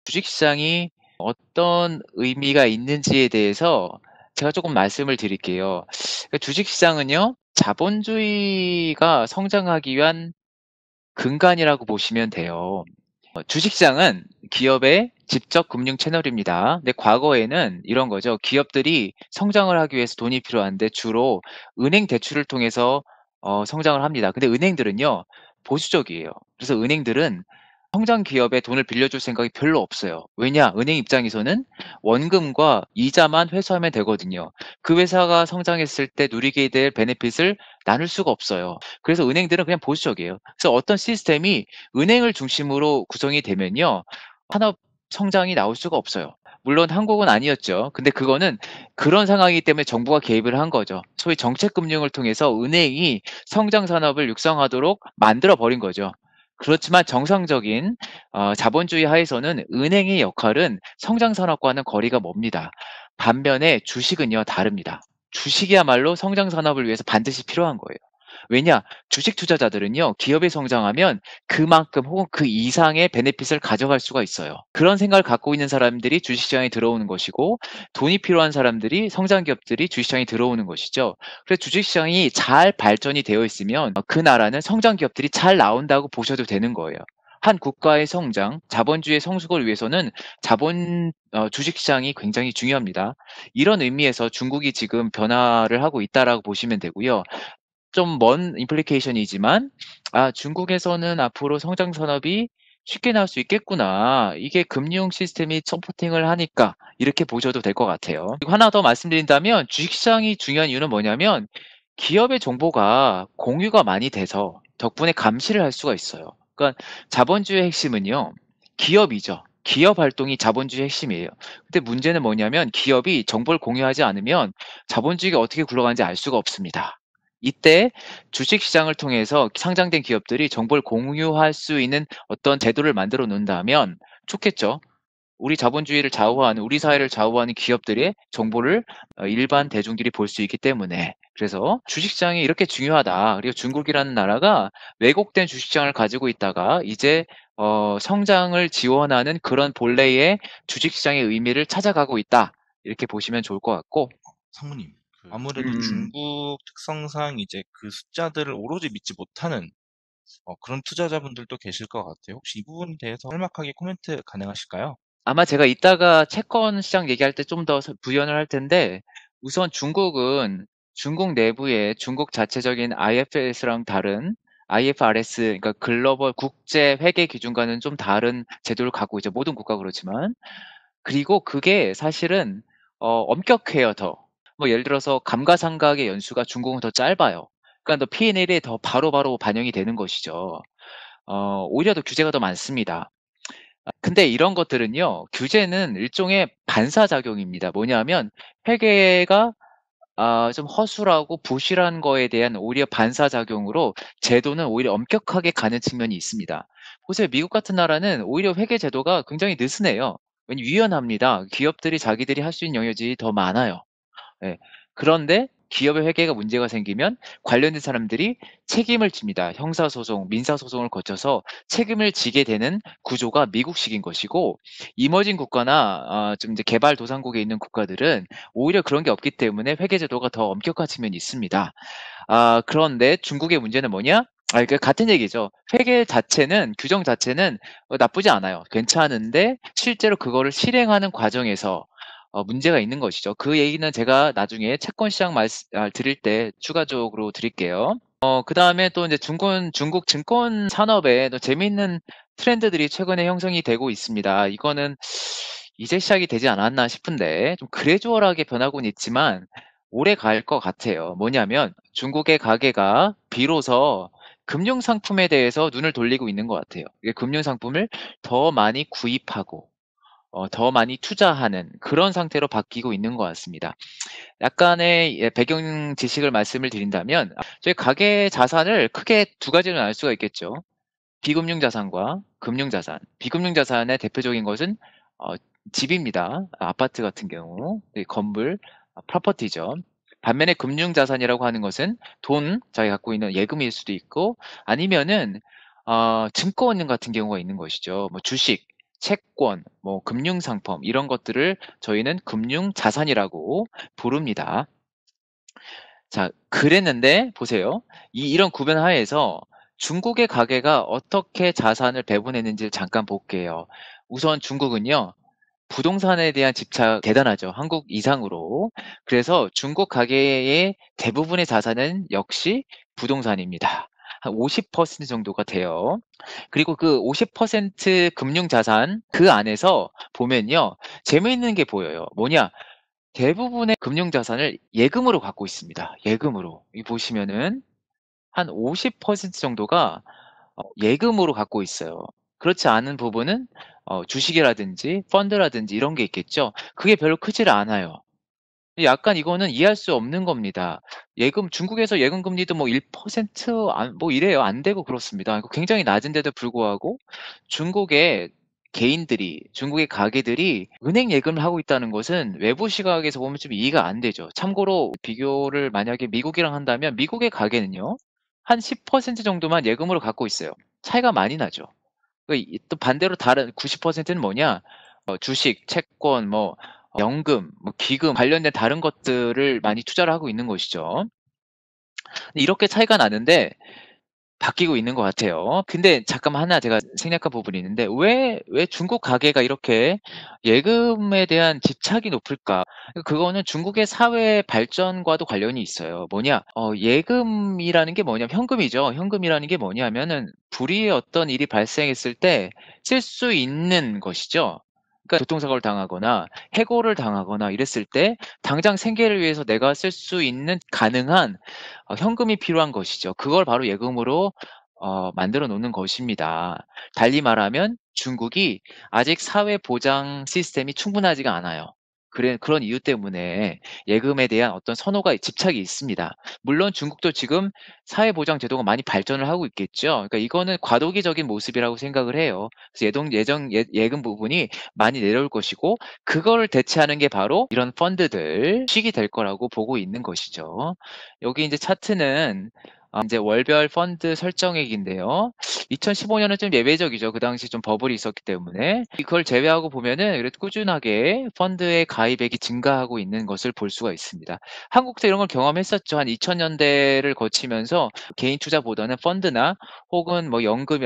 주식시장이 어떤 의미가 있는지에 대해서 제가 조금 말씀을 드릴게요. 주식시장은요, 자본주의가 성장하기 위한 근간이라고 보시면 돼요. 주식시장은 기업의 직접 금융 채널입니다. 근데 과거에는 이런 거죠. 기업들이 성장을 하기 위해서 돈이 필요한데 주로 은행 대출을 통해서 성장을 합니다. 근데 은행들은요, 보수적이에요. 그래서 은행들은 성장 기업에 돈을 빌려줄 생각이 별로 없어요. 왜냐? 은행 입장에서는 원금과 이자만 회수하면 되거든요. 그 회사가 성장했을 때 누리게 될 베네핏을 나눌 수가 없어요. 그래서 은행들은 그냥 보수적이에요. 그래서 어떤 시스템이 은행을 중심으로 구성이 되면요, 산업 성장이 나올 수가 없어요. 물론 한국은 아니었죠. 근데 그거는 그런 상황이기 때문에 정부가 개입을 한 거죠. 소위 정책 금융을 통해서 은행이 성장 산업을 육성하도록 만들어 버린 거죠. 그렇지만 정상적인 자본주의 하에서는 은행의 역할은 성장 산업과는 거리가 멉니다. 반면에 주식은요, 다릅니다. 주식이야말로 성장 산업을 위해서 반드시 필요한 거예요. 왜냐? 주식 투자자들은요, 기업이 성장하면 그만큼 혹은 그 이상의 베네핏을 가져갈 수가 있어요. 그런 생각을 갖고 있는 사람들이 주식시장에 들어오는 것이고, 돈이 필요한 사람들이, 성장 기업들이 주식시장에 들어오는 것이죠. 그래서 주식시장이 잘 발전이 되어 있으면 그 나라는 성장 기업들이 잘 나온다고 보셔도 되는 거예요. 한 국가의 성장, 자본주의의 성숙을 위해서는 주식시장이 굉장히 중요합니다. 이런 의미에서 중국이 지금 변화를 하고 있다라고 보시면 되고요. 좀 먼 임플리케이션이지만 '아, 중국에서는 앞으로 성장 산업이 쉽게 나올 수 있겠구나. 이게 금융 시스템이 서포팅을 하니까.' 이렇게 보셔도 될 것 같아요. 그리고 하나 더 말씀드린다면 주식시장이 중요한 이유는 뭐냐면 기업의 정보가 공유가 많이 돼서 덕분에 감시를 할 수가 있어요. 그러니까 자본주의의 핵심은요, 기업이죠. 기업 활동이 자본주의의 핵심이에요. 근데 문제는 뭐냐면 기업이 정보를 공유하지 않으면 자본주의가 어떻게 굴러가는지 알 수가 없습니다. 이때 주식 시장을 통해서 상장된 기업들이 정보를 공유할 수 있는 어떤 제도를 만들어 놓는다면 좋겠죠. 우리 자본주의를 좌우하는, 우리 사회를 좌우하는 기업들의 정보를 일반 대중들이 볼 수 있기 때문에. 그래서 주식시장이 이렇게 중요하다. 그리고 중국이라는 나라가 왜곡된 주식시장을 가지고 있다가 이제 성장을 지원하는 그런 본래의 주식시장의 의미를 찾아가고 있다. 이렇게 보시면 좋을 것 같고. 상무님, 아무래도 음. 중국 특성상 이제 그 숫자들을 오로지 믿지 못하는 그런 투자자분들도 계실 것 같아요. 혹시 이 부분에 대해서 짤막하게 코멘트 가능하실까요? 아마 제가 이따가 채권 시장 얘기할 때 좀 더 부연을 할 텐데, 우선 중국은 중국 내부에 중국 자체적인 IFS랑 다른 IFRS, 그러니까 글로벌 국제 회계 기준과는 좀 다른 제도를 갖고 있죠. 모든 국가가 그렇지만. 그리고 그게 사실은 엄격해요, 더. 뭐 예를 들어서 감가상각의 연수가 중국은 더 짧아요. 그러니까 더 P&L에 더 바로바로 반영이 되는 것이죠. 오히려 더 규제가 더 많습니다. 근데 이런 것들은요, 규제는 일종의 반사작용입니다. 뭐냐면 회계가 좀 허술하고 부실한 거에 대한 오히려 반사작용으로 제도는 오히려 엄격하게 가는 측면이 있습니다. 보세요. 미국 같은 나라는 오히려 회계 제도가 굉장히 느슨해요. 왜냐면 유연합니다. 기업들이 자기들이 할 수 있는 영역이 더 많아요. 예. 그런데 기업의 회계가 문제가 생기면 관련된 사람들이 책임을 집니다. 형사소송, 민사소송을 거쳐서 책임을 지게 되는 구조가 미국식인 것이고, 이머징 국가나 좀 이제 개발도상국에 있는 국가들은 오히려 그런 게 없기 때문에 회계 제도가 더 엄격한 측면이 있습니다. 그런데 중국의 문제는 뭐냐? 그 같은 얘기죠. 회계 자체는, 규정 자체는 나쁘지 않아요. 괜찮은데 실제로 그거를 실행하는 과정에서 문제가 있는 것이죠. 그 얘기는 제가 나중에 채권 시장 드릴 때 추가적으로 드릴게요. 그다음에 또 이제 중국 증권 산업에 또 재미있는 트렌드들이 최근에 형성이 되고 있습니다. 이거는 이제 시작이 되지 않았나 싶은데 좀 그래주얼하게 변하고는 있지만 오래 갈 것 같아요. 뭐냐면 중국의 가계가 비로소 금융 상품에 대해서 눈을 돌리고 있는 것 같아요. 이게 금융 상품을 더 많이 구입하고 더 많이 투자하는 그런 상태로 바뀌고 있는 것 같습니다. 약간의 배경 지식을 말씀을 드린다면 저희 가계 자산을 크게 두 가지로 나눌 수가 있겠죠. 비금융 자산과 금융 자산. 비금융 자산의 대표적인 것은 어 집입니다. 아파트 같은 경우, 건물, 프로퍼티죠. 반면에 금융 자산이라고 하는 것은 돈, 자기가 갖고 있는 예금일 수도 있고 아니면은 증권 같은 경우가 있는 것이죠. 뭐 주식. 채권, 뭐 금융상품 이런 것들을 저희는 금융자산이라고 부릅니다. 자, 그랬는데 보세요. 이런 구분 하에서 중국의 가계가 어떻게 자산을 배분했는지를 잠깐 볼게요. 우선 중국은요. 부동산에 대한 집착 대단하죠. 한국 이상으로. 그래서 중국 가계의 대부분의 자산은 역시 부동산입니다. 한 50% 정도가 돼요. 그리고 그 50% 금융자산 그 안에서 보면요. 재미있는 게 보여요. 뭐냐? 대부분의 금융자산을 예금으로 갖고 있습니다. 예금으로. 이 보시면은 한 50% 정도가 예금으로 갖고 있어요. 그렇지 않은 부분은 주식이라든지 펀드라든지 이런 게 있겠죠. 그게 별로 크지를 않아요. 약간 이거는 이해할 수 없는 겁니다. 예금 중국에서 예금 금리도 뭐 1% 안 뭐 이래요. 안 되고 그렇습니다. 굉장히 낮은데도 불구하고 중국의 개인들이 중국의 가게들이 은행 예금을 하고 있다는 것은 외부 시각에서 보면 좀 이해가 안 되죠. 참고로 비교를 만약에 미국이랑 한다면 미국의 가게는요. 한 10% 정도만 예금으로 갖고 있어요. 차이가 많이 나죠. 또 반대로 다른 90%는 뭐냐? 주식, 채권, 뭐 연금, 뭐 기금 관련된 다른 것들을 많이 투자를 하고 있는 것이죠. 이렇게 차이가 나는데 바뀌고 있는 것 같아요. 근데 잠깐만 하나 제가 생략한 부분이 있는데 왜 중국 가계가 이렇게 예금에 대한 집착이 높을까? 그거는 중국의 사회 발전과도 관련이 있어요. 뭐냐? 예금이라는 게 뭐냐면 현금이죠. 현금이라는 게 뭐냐면은 불의의 어떤 일이 발생했을 때 쓸 수 있는 것이죠. 그러니까 교통사고를 당하거나 해고를 당하거나 이랬을 때 당장 생계를 위해서 내가 쓸 수 있는 가능한 현금이 필요한 것이죠. 그걸 바로 예금으로 만들어 놓는 것입니다. 달리 말하면 중국이 아직 사회 보장 시스템이 충분하지가 않아요. 그런 이유 때문에 예금에 대한 어떤 선호가 집착이 있습니다. 물론 중국도 지금 사회 보장 제도가 많이 발전을 하고 있겠죠. 그러니까 이거는 과도기적인 모습이라고 생각을 해요. 그래서 예금 부분이 많이 내려올 것이고 그거를 대체하는 게 바로 이런 펀드들 식이 될 거라고 보고 있는 것이죠. 여기 이제 차트는 인제 월별 펀드 설정액인데요. 2015 년은 좀 예외적이죠. 그 당시 좀 버블이 있었기 때문에. 그걸 제외하고 보면은 그래도 꾸준하게 펀드의 가입액이 증가하고 있는 것을 볼 수가 있습니다. 한국도 이런 걸 경험했었죠. 한 2000 년대를 거치면서 개인 투자보다는 펀드나 혹은 뭐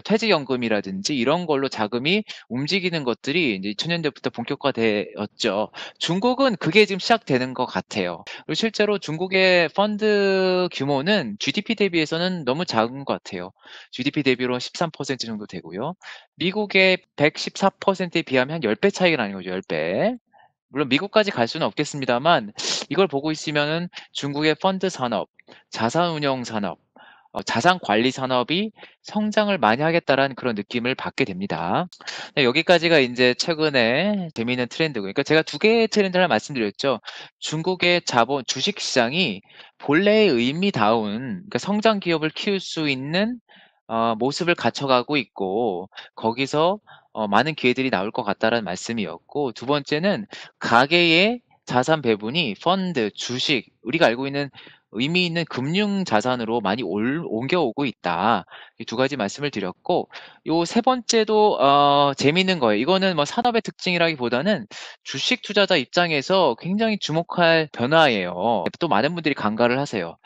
퇴직연금이라든지 이런 걸로 자금이 움직이는 것들이 이제 2000 년대부터 본격화되었죠. 중국은 그게 지금 시작되는 것 같아요. 그리고 실제로 중국의 펀드 규모는 GDP 대비해서는 너무 작은 것 같아요. GDP 대비로 13% 정도 되고요. 미국의 114%에 비하면 한 10배 차이가 나는 거죠, 10배. 물론 미국까지 갈 수는 없겠습니다만 이걸 보고 있으면은 중국의 펀드 산업, 자산운용 산업, 자산 관리 산업이 성장을 많이 하겠다라는 그런 느낌을 받게 됩니다. 네, 여기까지가 인제 최근에 재미있는 트렌드고 그러니까 제가 두 개의 트렌드를 말씀드렸죠. 중국의 자본 주식 시장이 본래의 의미다운 그러니까 성장 기업을 키울 수 있는 모습을 갖춰가고 있고 거기서 많은 기회들이 나올 것 같다라는 말씀이었고 두 번째는 가계의 자산 배분이 펀드, 주식 우리가 알고 있는 의미 있는 금융 자산으로 많이 옮겨오고 있다. 이 두 가지 말씀을 드렸고 요 세 번째도 재미있는 거예요. 이거는 뭐 산업의 특징이라기보다는 주식 투자자 입장에서 굉장히 주목할 변화예요. 또 많은 분들이 간과를 하세요.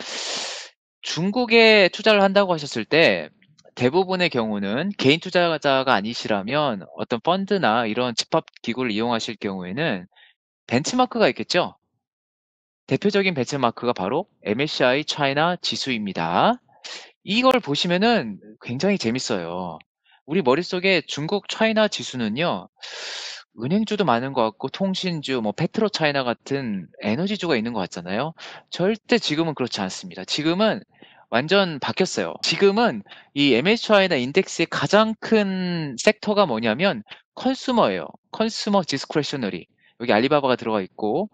중국에 투자를 한다고 하셨을 때 대부분의 경우는 개인 투자자가 아니시라면 어떤 펀드나 이런 집합 기구를 이용하실 경우에는 벤치마크가 있겠죠. 대표적인 벤치마크가 바로 MSCI 차이나 지수입니다. 이걸 보시면은 굉장히 재밌어요. 우리 머릿속에 중국 차이나 지수는요. 은행주도 많은 것 같고 통신주, 뭐 페트로 차이나 같은 에너지주가 있는 것 같잖아요. 절대 지금은 그렇지 않습니다. 지금은 완전 바뀌었어요. 지금은 이 MSCI나 인덱스의 가장 큰 섹터가 뭐냐면 컨슈머예요. 컨슈머 디스크레셔너리. 여기 알리바바가 들어가 있고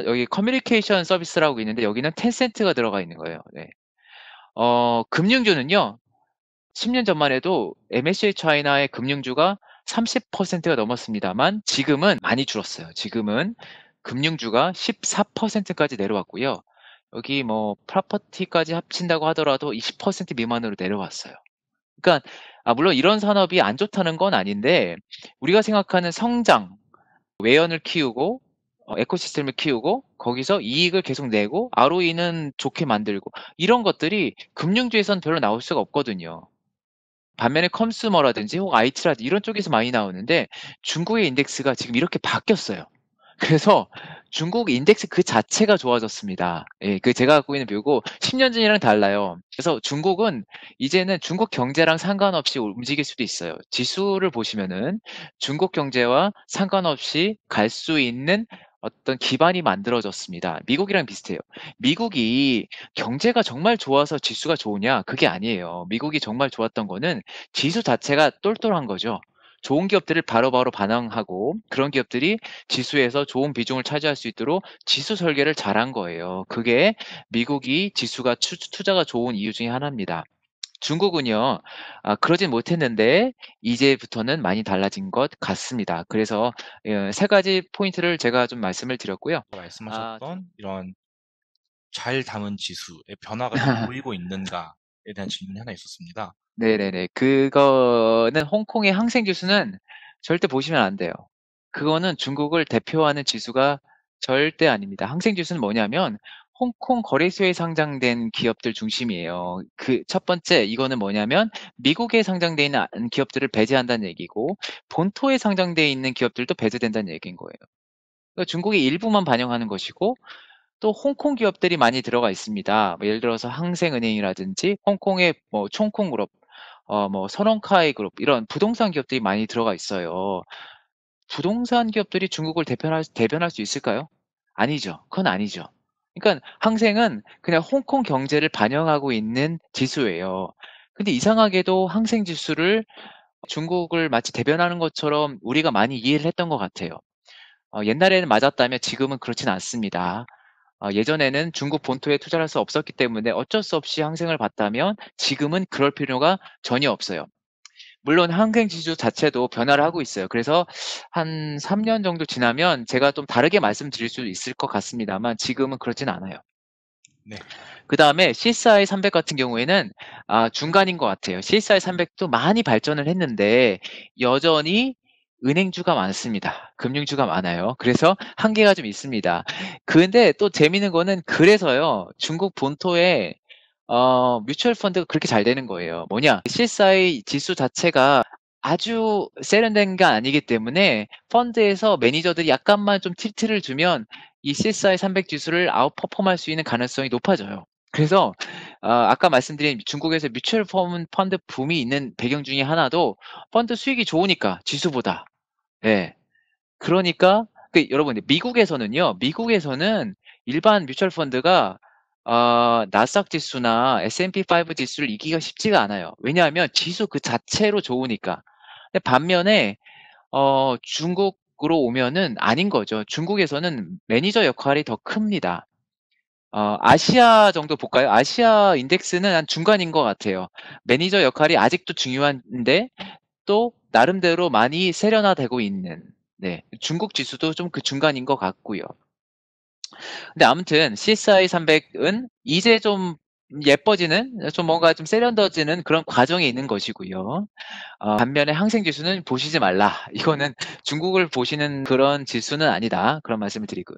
여기 커뮤니케이션 서비스라고 있는데 여기는 텐센트가 들어가 있는 거예요. 네. 금융주는요. 10년 전만 해도 MSCI 차이나의 금융주가 30%가 넘었습니다만 지금은 많이 줄었어요. 지금은 금융주가 14%까지 내려왔고요. 여기 뭐 프로퍼티까지 합친다고 하더라도 20% 미만으로 내려왔어요. 그러니까 물론 이런 산업이 안 좋다는 건 아닌데 우리가 생각하는 성장, 외연을 키우고 에코시스템을 키우고 거기서 이익을 계속 내고 ROE는 좋게 만들고 이런 것들이 금융주에선 별로 나올 수가 없거든요. 반면에 컨슈머라든지 혹은 IT라든지 이런 쪽에서 많이 나오는데 중국의 인덱스가 지금 이렇게 바뀌었어요. 그래서 중국 인덱스 그 자체가 좋아졌습니다. 예, 그 제가 갖고 있는 뷰고 10년 전이랑 달라요. 그래서 중국은 이제는 중국 경제랑 상관없이 움직일 수도 있어요. 지수를 보시면은 중국 경제와 상관없이 갈 수 있는 어떤 기반이 만들어졌습니다. 미국이랑 비슷해요. 미국이 경제가 정말 좋아서 지수가 좋으냐? 그게 아니에요. 미국이 정말 좋았던 거는 지수 자체가 똘똘한 거죠. 좋은 기업들을 바로바로 반영하고 그런 기업들이 지수에서 좋은 비중을 차지할 수 있도록 지수 설계를 잘한 거예요. 그게 미국이 지수가 투자가 좋은 이유 중에 하나입니다. 중국은요, 그러진 못했는데 이제부터는 많이 달라진 것 같습니다. 그래서 세 가지 포인트를 제가 좀 말씀을 드렸고요. 두 말씀하셨던 이런 잘 담은 지수의 변화가 좀 보이고 있는가에 대한 질문이 하나 있었습니다. 네네네. 그거는 홍콩의 항생 지수는 절대 보시면 안 돼요. 그거는 중국을 대표하는 지수가 절대 아닙니다. 항생 지수는 뭐냐면 홍콩 거래소에 상장된 기업들 중심이에요. 그 첫 번째 이거는 뭐냐면 미국에 상장돼 있는 기업들을 배제한다는 얘기고 본토에 상장돼 있는 기업들도 배제된다는 얘기인 거예요. 그러니까 중국의 일부만 반영하는 것이고 또 홍콩 기업들이 많이 들어가 있습니다. 뭐 예를 들어서 항생은행이라든지 홍콩의 뭐 총콩그룹, 뭐 선원카이 그룹 이런 부동산 기업들이 많이 들어가 있어요. 부동산 기업들이 중국을 대변할 수 있을까요? 아니죠. 그건 아니죠. 그러니까 항생은 그냥 홍콩 경제를 반영하고 있는 지수예요. 근데 이상하게도 항생 지수를 중국을 마치 대변하는 것처럼 우리가 많이 이해를 했던 것 같아요. 옛날에는 맞았다면 지금은 그렇진 않습니다. 예전에는 중국 본토에 투자를 할 수 없었기 때문에 어쩔 수 없이 항생을 봤다면 지금은 그럴 필요가 전혀 없어요. 물론 항생 지수 자체도 변화를 하고 있어요. 그래서 한 3년 정도 지나면 제가 좀 다르게 말씀드릴 수 있을 것 같습니다만 지금은 그렇진 않아요. 네. 그다음에 CSI 300 같은 경우에는 중간인 것 같아요. CSI 300도 많이 발전을 했는데 여전히 은행주가 많습니다. 금융주가 많아요. 그래서 한계가 좀 있습니다. 근데 또 재미있는 거는 그래서요. 중국 본토에 뮤추얼 펀드가 그렇게 잘 되는 거예요. 뭐냐? CSI 지수 자체가 아주 세련된 게 아니기 때문에 펀드에서 매니저들이 약간만 좀 팁을 주면 이 CSI 300 지수를 아웃퍼폼할 수 있는 가능성이 높아져요. 그래서 아까 말씀드린 중국에서 뮤추얼 펀드 붐이 있는 배경 중에 하나도 펀드 수익이 좋으니까 지수보다. 예. 그러니까 여러분 미국에서는 일반 뮤추얼 펀드가 나스닥 지수나 S&P 5 지수를 이기기가 쉽지가 않아요. 왜냐하면 지수 그 자체로 좋으니까. 근데 반면에 중국으로 오면은 아닌 거죠. 중국에서는 매니저 역할이 더 큽니다. 아시아 정도 볼까요? 아시아 인덱스는 한 중간인 것 같아요. 매니저 역할이 아직도 중요한데 또 나름대로 많이 세련화되고 있는 네. 중국 지수도 좀 그 중간인 것 같고요. 근데 아무튼 CSI 300은 이제 좀 예뻐지는 좀 뭔가 좀 세련되어지는 그런 과정에 있는 것이고요. 반면에 항생 지수는 보시지 말라. 이거는 중국을 보시는 그런 지수는 아니다. 그런 말씀을 드리고